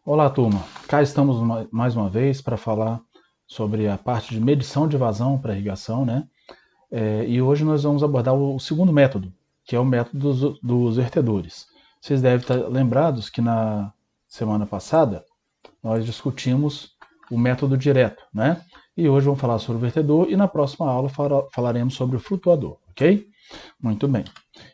Olá, turma. Cá estamos mais uma vez para falar sobre a parte de medição de vazão para irrigação, né? E hoje nós vamos abordar o segundo método, que é o método dos vertedores. Vocês devem estar lembrados que na semana passada nós discutimos o método direto, né? E hoje vamos falar sobre o vertedor e na próxima aula falaremos sobre o flutuador, ok? Muito bem.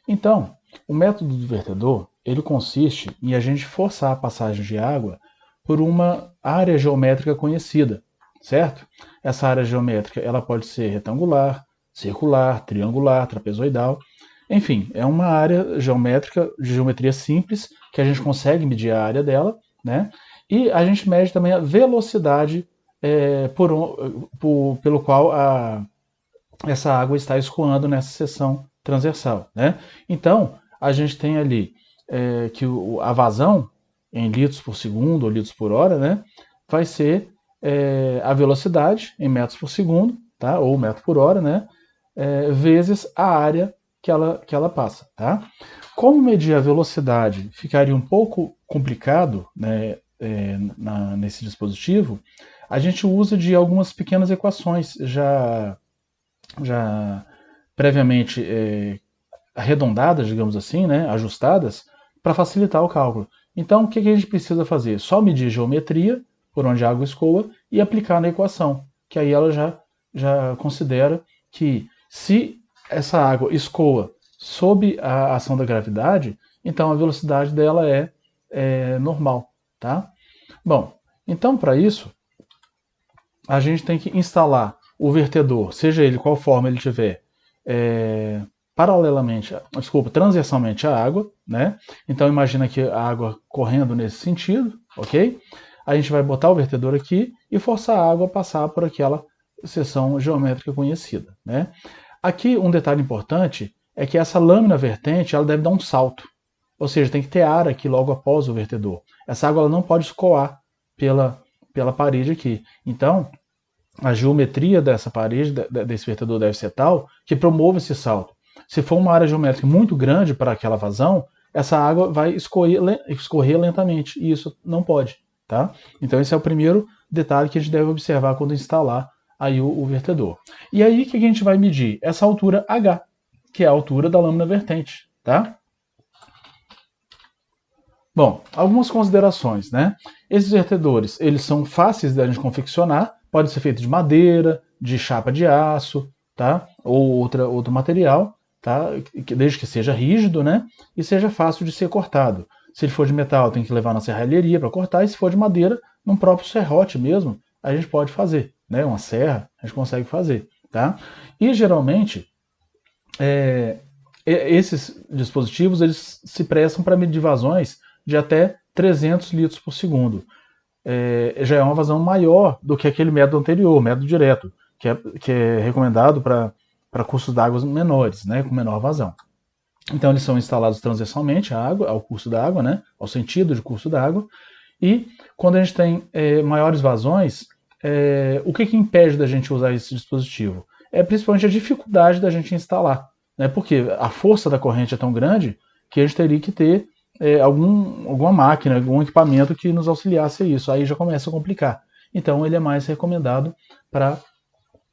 Então, o método do vertedor, ele consiste em a gente forçar a passagem de água por uma área geométrica conhecida, certo? Essa área geométrica, ela pode ser retangular, circular, triangular, trapezoidal, enfim, é uma área geométrica de geometria simples que a gente consegue medir a área dela, né? E a gente mede também a velocidade pelo qual essa água está escoando nessa seção transversal, né? Então, a gente tem ali que a vazão em litros por segundo ou litros por hora, né, vai ser a velocidade em metros por segundo, tá? Ou metro por hora, né, vezes a área que ela passa, tá? Como medir a velocidade ficaria um pouco complicado, né, nesse dispositivo, a gente usa de algumas pequenas equações já previamente arredondadas, digamos assim, né, ajustadas, para facilitar o cálculo. Então, o que a gente precisa fazer? Só medir geometria, por onde a água escoa, e aplicar na equação, que aí ela já considera que se essa água escoa sob a ação da gravidade, então a velocidade dela é normal, tá? Bom, então para isso, a gente tem que instalar o vertedor, seja ele qual forma ele tiver, transversalmente à água, né? Então imagina que a água correndo nesse sentido, ok? A gente vai botar o vertedor aqui e forçar a água a passar por aquela seção geométrica conhecida, né? Aqui um detalhe importante é que essa lâmina vertente ela deve dar um salto, ou seja, tem que ter ar aqui logo após o vertedor. Essa água ela não pode escoar pela parede aqui. Então, a geometria dessa parede, desse vertedor deve ser tal que promova esse salto. Se for uma área geométrica muito grande para aquela vazão, essa água vai escorrer lentamente, e isso não pode, tá? Então esse é o primeiro detalhe que a gente deve observar quando instalar aí o vertedor. E aí que a gente vai medir essa altura H, que é a altura da lâmina vertente, tá? Bom, algumas considerações, né? Esses vertedores, eles são fáceis da gente confeccionar, pode ser feito de madeira, de chapa de aço, tá? Ou outro material, tá? Desde que seja rígido, né? E seja fácil de ser cortado. Se ele for de metal, tem que levar na serralheria para cortar, e se for de madeira, num próprio serrote mesmo, a gente pode fazer, né? Uma serra, a gente consegue fazer, tá? E geralmente, esses dispositivos eles se prestam para medir vazões de até 300 litros por segundo. Já é uma vazão maior do que aquele método anterior, o método direto, que é recomendado para cursos d'água menores, né, com menor vazão. Então eles são instalados transversalmente à água, ao curso da água, né, ao sentido de curso da água, e quando a gente tem maiores vazões, o que impede da gente usar esse dispositivo? É principalmente a dificuldade da gente instalar, né, porque a força da corrente é tão grande que a gente teria que ter alguma máquina, algum equipamento que nos auxiliasse a isso. Aí já começa a complicar. Então ele é mais recomendado para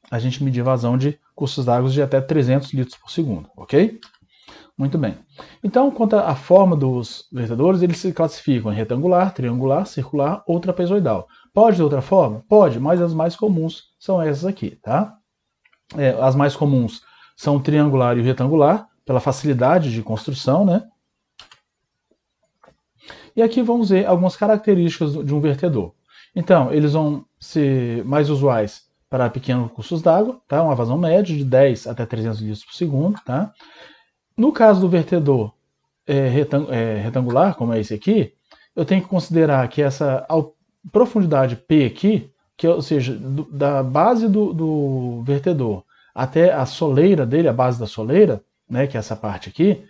a gente medir vazão de cursos d'água de até 300 litros por segundo, ok? Muito bem. Então, quanto à forma dos vertedores, eles se classificam em retangular, triangular, circular ou trapezoidal. Pode de outra forma? Pode, mas as mais comuns são essas aqui, tá? As mais comuns são o triangular e o retangular, pela facilidade de construção, né? E aqui vamos ver algumas características de um vertedor. Então, eles vão ser mais usuais para pequenos cursos d'água, tá? Uma vazão média de 10 até 300 litros por segundo. Tá? No caso do vertedor retangular, como é esse aqui, eu tenho que considerar que essa profundidade P aqui, que, ou seja, da base do vertedor até a soleira dele, a base da soleira, né, que é essa parte aqui,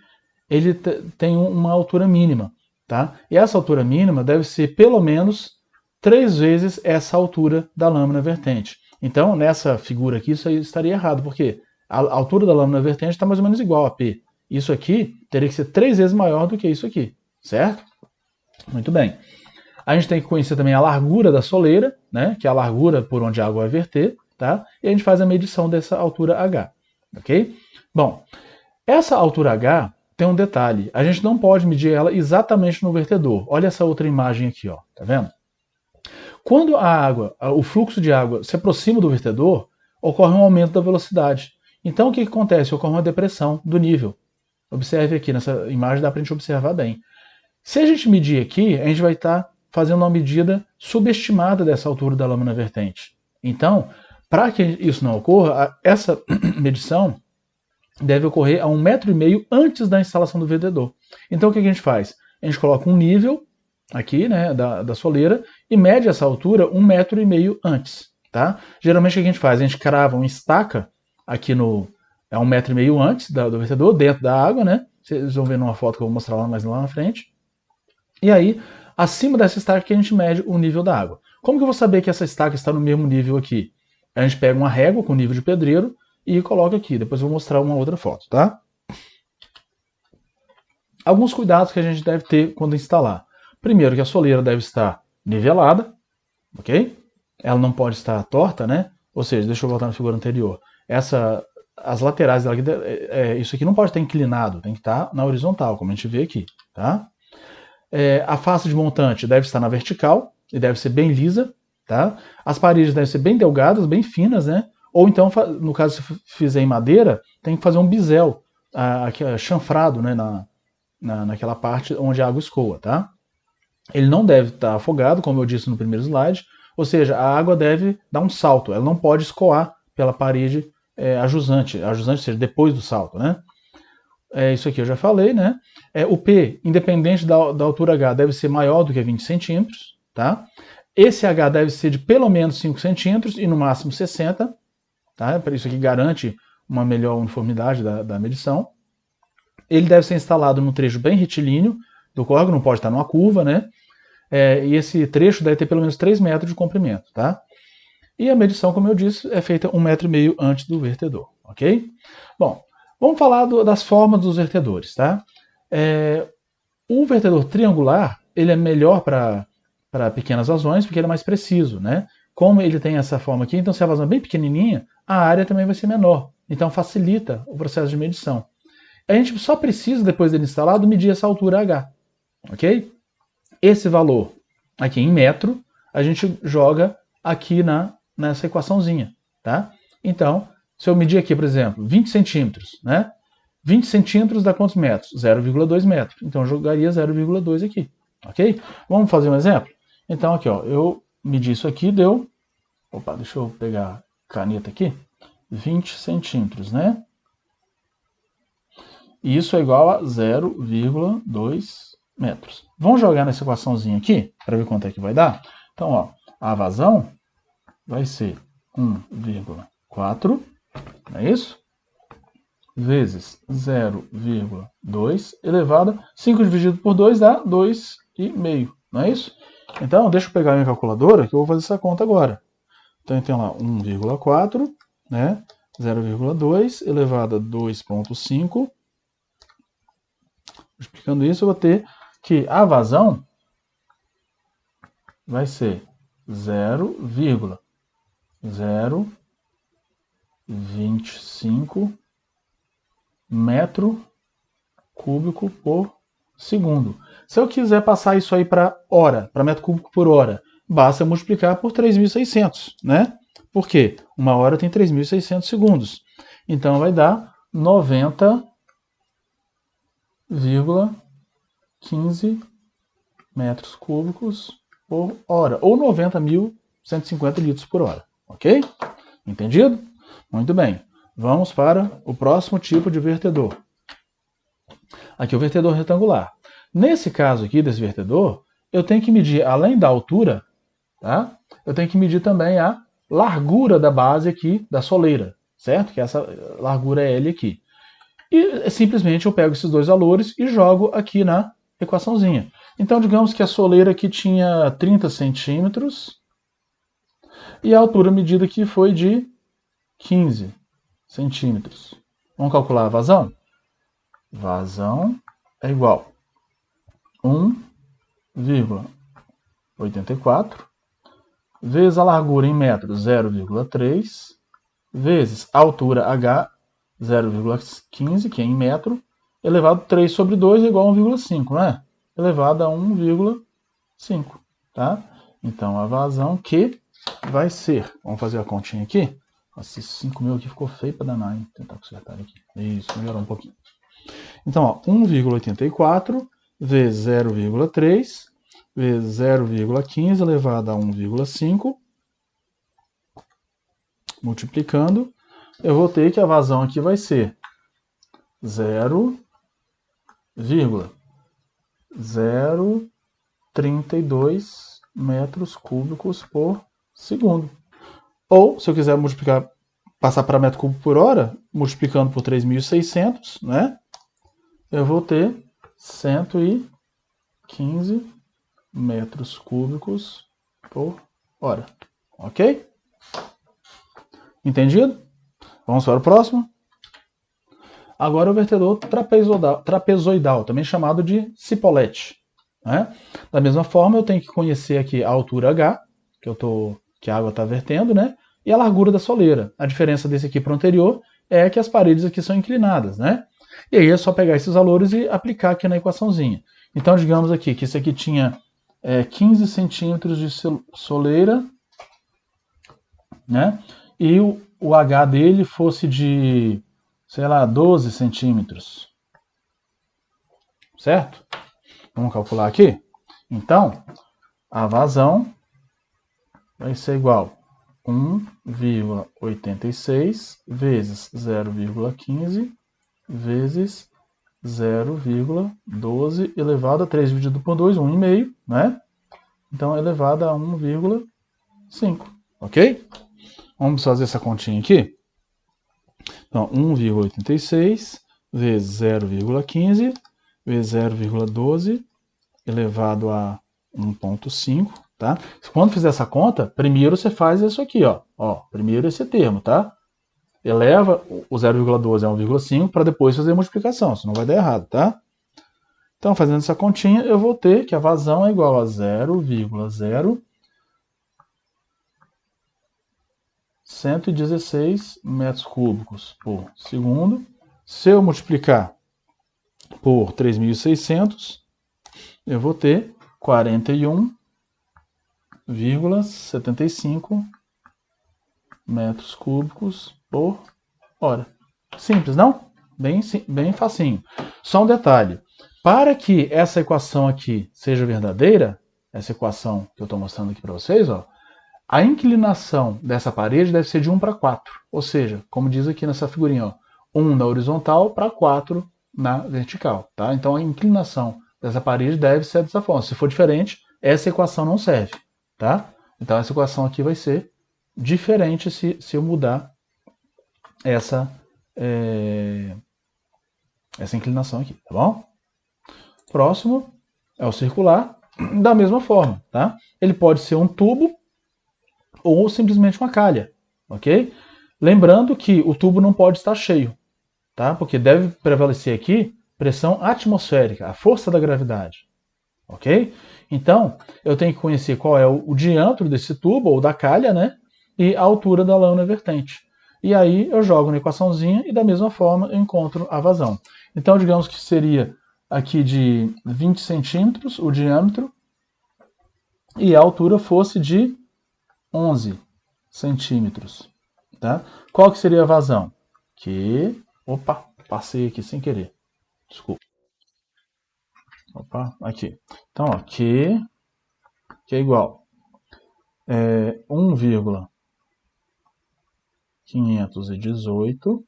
ele tem uma altura mínima. Tá? E essa altura mínima deve ser pelo menos 3 vezes essa altura da lâmina vertente. Então, nessa figura aqui, isso aí estaria errado, porque a altura da lâmina vertente está mais ou menos igual a P. Isso aqui teria que ser 3 vezes maior do que isso aqui, certo? Muito bem. A gente tem que conhecer também a largura da soleira, né, que é a largura por onde a água vai verter, tá? E a gente faz a medição dessa altura H, ok? Bom, essa altura H tem um detalhe, a gente não pode medir ela exatamente no vertedor. Olha essa outra imagem aqui, ó, tá vendo? Quando a água, o fluxo de água se aproxima do vertedor, ocorre um aumento da velocidade. Então o que acontece? Ocorre uma depressão do nível. Observe aqui, nessa imagem dá para a gente observar bem. Se a gente medir aqui, a gente vai estar fazendo uma medida subestimada dessa altura da lâmina vertente. Então, para que isso não ocorra, essa medição deve ocorrer a 1,5 metro antes da instalação do vertedor. Então, o que a gente faz? A gente coloca um nível aqui, né, da soleira e mede essa altura 1,5 metro antes. Tá? Geralmente, o que a gente faz? A gente crava uma estaca aqui no 1,5 metro antes do vertedor, dentro da água, né? Vocês vão ver numa foto que eu vou mostrar lá mais lá na frente. E aí, acima dessa estaca que a gente mede o nível da água. Como que eu vou saber que essa estaca está no mesmo nível aqui? A gente pega uma régua com nível de pedreiro e coloca aqui. Depois eu vou mostrar uma outra foto, tá? Alguns cuidados que a gente deve ter quando instalar. Primeiro, que a soleira deve estar nivelada, ok? Ela não pode estar torta, né? Ou seja, deixa eu voltar na figura anterior. As laterais dela, isso aqui não pode estar inclinado, tem que estar na horizontal, como a gente vê aqui, tá? A face de montante deve estar na vertical e deve ser bem lisa, tá? As paredes devem ser bem delgadas, bem finas, né? Ou então, no caso, se fizer em madeira, tem que fazer um bisel, chanfrado, né? Naquela parte onde a água escoa, tá? Ele não deve estar afogado, como eu disse no primeiro slide, ou seja, a água deve dar um salto, ela não pode escoar pela parede ajusante, ou seja, depois do salto, né? Isso aqui eu já falei, né? O P, independente da altura H, deve ser maior do que 20 centímetros, tá? Esse H deve ser de pelo menos 5 centímetros e no máximo 60, tá? Isso aqui garante uma melhor uniformidade da medição. Ele deve ser instalado num trecho bem retilíneo do córrego, não pode estar numa curva, né? E esse trecho deve ter pelo menos 3 metros de comprimento, tá? E a medição, como eu disse, é feita 1,5 metro antes do vertedor, ok? Bom, vamos falar das formas dos vertedores, tá? O vertedor triangular, ele é melhor para pequenas vazões, porque ele é mais preciso, né? Como ele tem essa forma aqui, então se a vazão é bem pequenininha, a área também vai ser menor. Então facilita o processo de medição. A gente só precisa, depois dele instalado, medir essa altura H, ok? Esse valor aqui em metro, a gente joga aqui nessa equaçãozinha, tá? Então, se eu medir aqui, por exemplo, 20 centímetros, né? 20 centímetros dá quantos metros? 0,2 metros. Então, eu jogaria 0,2 aqui, ok? Vamos fazer um exemplo? Então, aqui, ó, eu medi isso aqui, deu... Opa, deixa eu pegar a caneta aqui. 20 centímetros, né? E isso é igual a 0,2 metros. Vamos jogar nessa equaçãozinha aqui, para ver quanto é que vai dar? Então, ó, a vazão vai ser 1,4, não é isso? Vezes 0,2 elevado a 5 dividido por 2 dá 2,5, não é isso? Então, deixa eu pegar a minha calculadora que eu vou fazer essa conta agora. Então, eu tenho lá 1,4, né? 0,2 elevado a 2,5. Explicando isso, eu vou ter que a vazão vai ser 0,025 metro cúbico por segundo. Se eu quiser passar isso aí para hora, para metro cúbico por hora, basta multiplicar por 3.600, né? Por quê? Uma hora tem 3.600 segundos. Então vai dar 90,15 metros cúbicos por hora, ou 90.150 litros por hora, ok? Entendido? Muito bem. Vamos para o próximo tipo de vertedor. Aqui é o vertedor retangular. Nesse caso aqui, desse vertedor, eu tenho que medir, além da altura, tá? Eu tenho que medir também a largura da base aqui da soleira, certo? Que essa largura é L aqui. E simplesmente eu pego esses dois valores e jogo aqui na equaçãozinha. Então, digamos que a soleira aqui tinha 30 centímetros e a altura medida aqui foi de 15 centímetros. Vamos calcular a vazão? Vazão é igual a 1,4 1,84, vezes a largura em metros, 0,3, vezes a altura h, 0,15, que é em metro, elevado a 3 sobre 2 é igual a 1,5, não é? Elevado a 1,5, tá? Então, a vazão que vai ser, vamos fazer a continha aqui. Nossa, esse 5 mil aqui ficou feio para danar, hein? Vou tentar consertar aqui. Isso, melhorou um pouquinho. Então, ó, 1,84 vezes 0,3 vezes 0,15 elevado a 1,5, multiplicando, eu vou ter que a vazão aqui vai ser 0,032 metros cúbicos por segundo. Ou, se eu quiser multiplicar, passar para metro cúbico por hora, multiplicando por 3.600, né? Eu vou ter 115 metros cúbicos por hora. Ok? Entendido? Vamos para o próximo. Agora o vertedor trapezoidal, também chamado de cipolete, né? Da mesma forma, eu tenho que conhecer aqui a altura H, que a água está vertendo, né? E a largura da soleira. A diferença desse aqui para o anterior é que as paredes aqui são inclinadas, né? E aí é só pegar esses valores e aplicar aqui na equaçãozinha. Então, digamos aqui que isso aqui tinha 15 centímetros de soleira, né? E o H dele fosse de, sei lá, 12 centímetros. Certo? Vamos calcular aqui? Então, a vazão vai ser igual a 1,86 vezes 0,15 vezes 0,12 elevado a 3 dividido por 2, 1,5, né? Então, elevado a 1,5, ok? Vamos fazer essa continha aqui. Então, 1,86 vezes 0,15 vezes 0,12 elevado a 1,5, tá? Quando fizer essa conta, primeiro você faz isso aqui, ó. Primeiro esse termo, tá? Eleva o 0,12 a 1,5 para depois fazer a multiplicação, senão vai dar errado, tá? Então, fazendo essa continha, eu vou ter que a vazão é igual a 0,116 metros cúbicos por segundo. Se eu multiplicar por 3.600, eu vou ter 41,75 metros cúbicos por hora. Simples, não? Bem facinho. Só um detalhe. Para que essa equação aqui seja verdadeira, essa equação que eu estou mostrando aqui para vocês, ó, a inclinação dessa parede deve ser de 1 para 4. Ou seja, como diz aqui nessa figurinha, ó, 1 na horizontal para 4 na vertical. Tá? Então a inclinação dessa parede deve ser dessa forma. Se for diferente, essa equação não serve. Tá? Então essa equação aqui vai ser diferente se eu mudar essa inclinação aqui. Tá bom? Próximo é o circular, da mesma forma. Tá? Ele pode ser um tubo ou simplesmente uma calha, ok? Lembrando que o tubo não pode estar cheio, tá? Porque deve prevalecer aqui pressão atmosférica, a força da gravidade, ok? Então, eu tenho que conhecer qual é o diâmetro desse tubo ou da calha, né? E a altura da lâmina vertente. E aí eu jogo na equaçãozinha e da mesma forma eu encontro a vazão. Então, digamos que seria aqui de 20 centímetros o diâmetro e a altura fosse de 11 centímetros, tá? Qual que seria a vazão? Opa, passei aqui sem querer. Desculpa. Opa, aqui. Então, ó, que é igual 1,518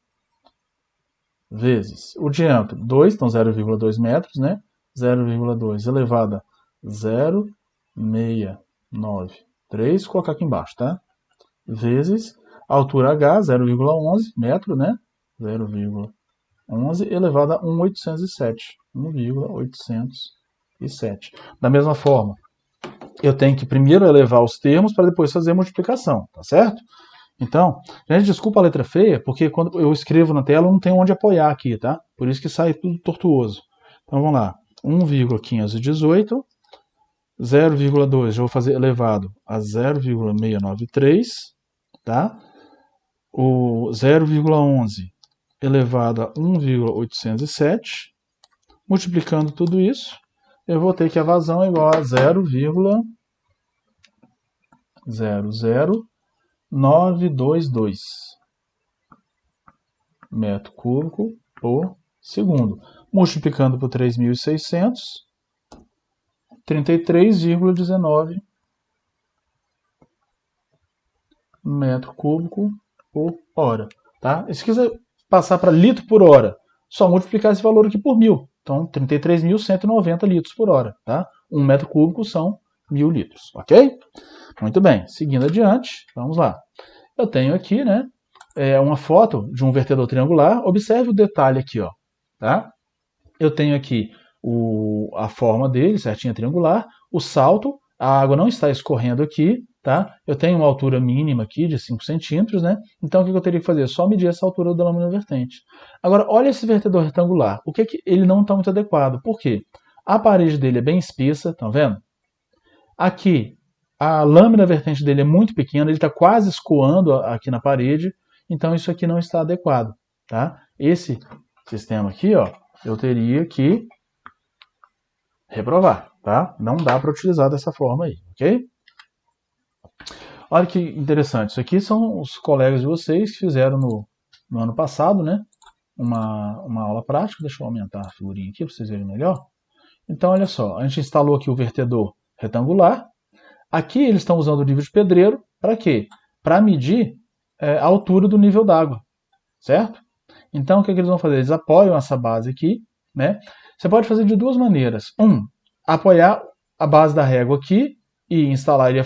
vezes o diâmetro 2, então 0,2 metros, né? 0,2 elevado a 0,693, vou colocar aqui embaixo, tá? Vezes a altura H, 0,11 metro, né? 0,11 elevado a 1,807. 1,807. Da mesma forma, eu tenho que primeiro elevar os termos para depois fazer a multiplicação, tá certo? Então, gente, desculpa a letra feia, porque quando eu escrevo na tela eu não tenho onde apoiar aqui, tá? Por isso que sai tudo tortuoso. Então vamos lá. 1,518 0,2 já vou fazer elevado a 0,693, tá? O 0,11 elevado a 1,807. Multiplicando tudo isso, eu vou ter que a vazão é igual a 0,00922 metro cúbico por segundo. Multiplicando por 3.600, 33,19 metro cúbico por hora. Tá? E se quiser passar para litro por hora, só multiplicar esse valor aqui por 1.000. Então, 33.190 litros por hora. Tá? 1 metro cúbico são 1.000 litros. Ok? Muito bem. Seguindo adiante, vamos lá. Eu tenho aqui, né, uma foto de um vertedor triangular. Observe o detalhe aqui. Ó, tá? Eu tenho aqui a forma dele, certinha triangular. O salto, a água não está escorrendo aqui. Tá? Eu tenho uma altura mínima aqui de 5 centímetros, né? Então o que eu teria que fazer? Só medir essa altura da lâmina vertente. Agora, olha esse vertedor retangular. O que é que ele não está muito adequado? Por quê? A parede dele é bem espessa, estão vendo? Aqui, a lâmina vertente dele é muito pequena, ele está quase escoando aqui na parede, então isso aqui não está adequado. Tá? Esse sistema aqui, ó, eu teria que reprovar. Tá? Não dá para utilizar dessa forma aí, ok? Olha que interessante, isso aqui são os colegas de vocês que fizeram no ano passado, né? Uma aula prática, deixa eu aumentar a figurinha aqui para vocês verem melhor. Então, olha só, a gente instalou aqui o vertedor retangular. Aqui eles estão usando o nível de pedreiro, para quê? Para medir a altura do nível d'água, certo? Então, o que eles vão fazer? Eles apoiam essa base aqui, né? Você pode fazer de duas maneiras. Apoiar a base da régua aqui e instalar ele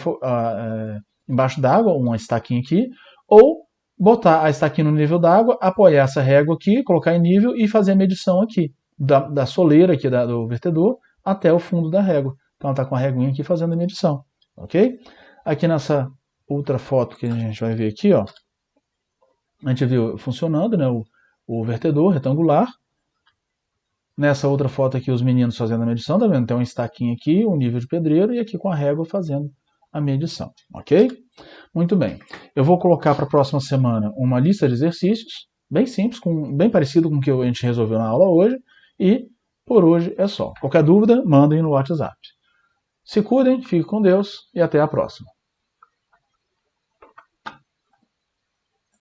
embaixo d'água, uma estaquinha aqui, ou botar a estaquinha no nível d'água, apoiar essa régua aqui, colocar em nível e fazer a medição aqui, da soleira aqui do vertedor até o fundo da régua. Então ela está com a réguinha aqui fazendo a medição, ok? Aqui nessa outra foto que a gente vai ver aqui, ó, a gente viu funcionando, né, o vertedor retangular. Nessa outra foto aqui, os meninos fazendo a medição, tá vendo? Tem uma estaquinha aqui, um nível de pedreiro, e aqui com a régua fazendo a medição, ok? Muito bem. Eu vou colocar para a próxima semana uma lista de exercícios, bem simples, bem parecido com o que a gente resolveu na aula hoje, e por hoje é só. Qualquer dúvida, mandem no WhatsApp. Se cuidem, fiquem com Deus e até a próxima.